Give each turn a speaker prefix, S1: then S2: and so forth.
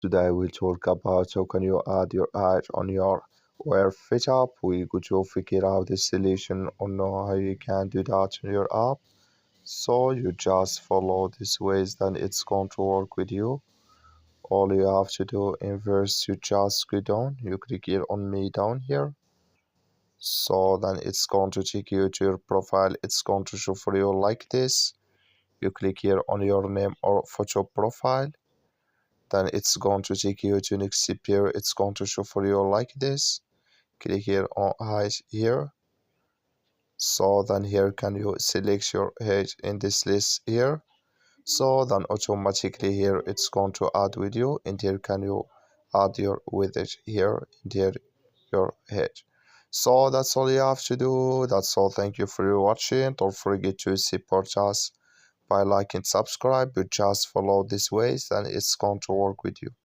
S1: Today we'll talk about how can you add your ad on your Wearfit app. We're going to figure out the solution on how you can do that on your app. So you just follow these ways, then it's going to work with you. All you have to do in first, you just go down, you click here on me down here. So then it's going to take you to your profile. It's going to show for you like this. You click here on your name or photo profile. Then it's going to take you to next pair. It's going to show for you like this. Click here on height here. So then here can you select your height in this list here. So then automatically here it's going to add with you, and here can you add your widget here, and here your height. So that's all you have to do. That's all. Thank you for your watching. Don't forget to support us by like and subscribe. You just follow these ways and it's going to work with you.